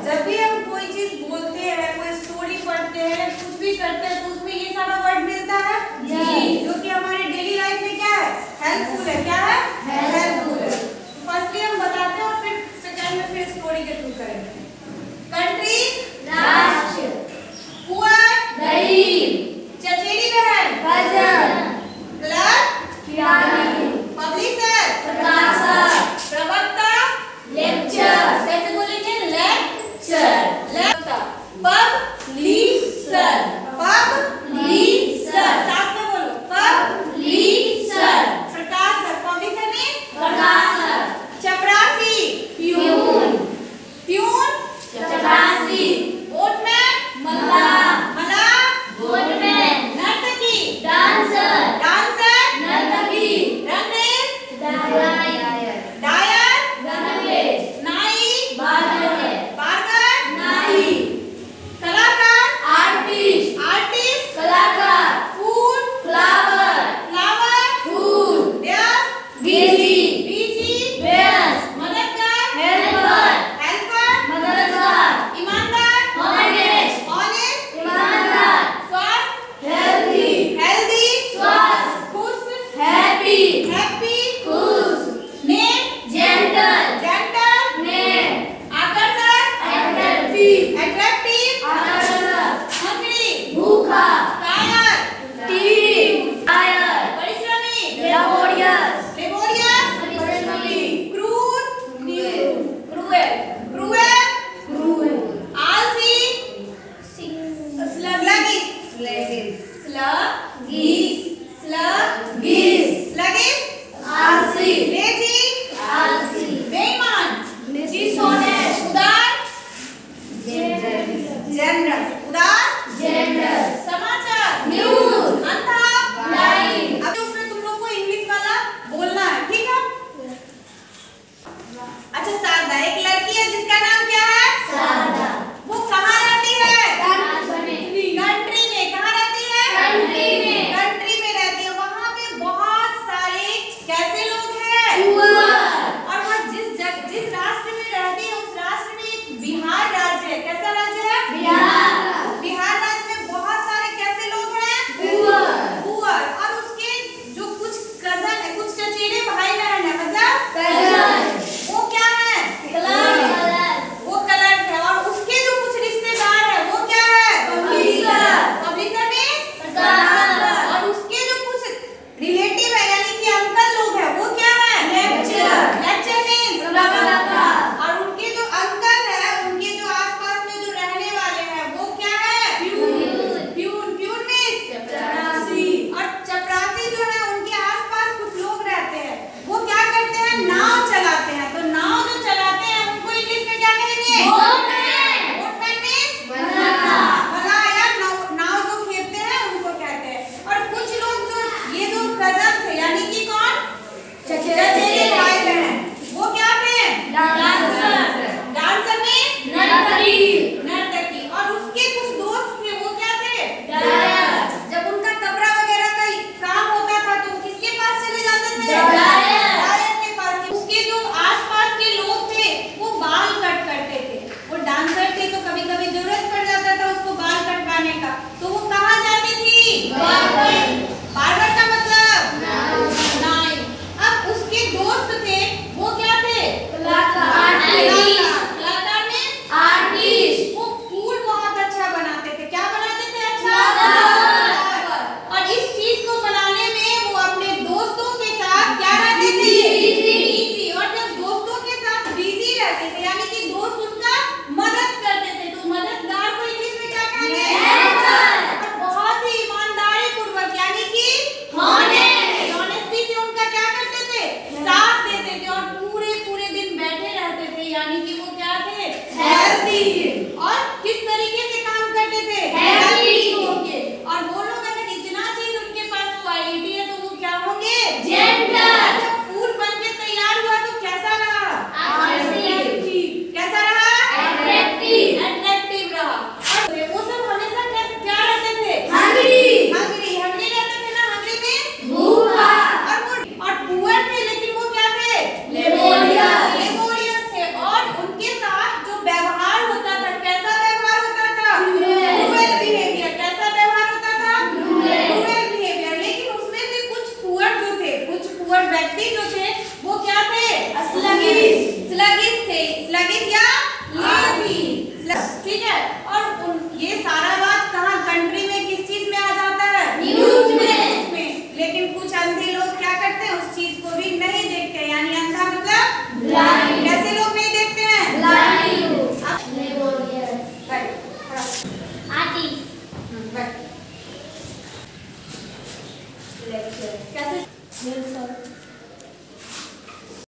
जब भी हम कोई चीज बोलते हैं, कोई स्टोरी पढ़ते हैं, कुछ भी करते हैं, तो उसमें ये सारा वर्ड मिलता है जो कि हमारे डेली लाइफ में क्या है, हेल्पफुल है। क्या है? हेल्पफुल है। फर्स्टली हम बताते हैं और फिर सेकंड में फिर स्टोरी के थ्रू करेंगे। कंट्री, राष्ट्र, पुअर, गरीब, चचेरी बहन, कजन, क्लर्क, खिलाड़ी, पब्लिशर, प्रकाशक, प्रवक्ता, लेक्चर, कैसे बोलेंगे? लेक्चर। पब्लिशर, पब्लिशर, साथ में बोलो, पब्लिशर, प्रकाशक, पब्लिशर मीन्स प्रकाशक, चपरासी, प्यून, प्यून, चपरासी, बोटमैन, मल्लाह, मलाह, बोटमैन, नर्तकी, डांसर, डांसर, नर्तकी, रंगरेज, डायर, डायर, रंगरेज, नाई, बार्बर, बार्बर, नाई, कलाकार, आर्टिस्ट, आर्टिस्ट, कलाकार, फूल, फ्लावर, फ्लावर, फूल, व्यस्त, बिजी,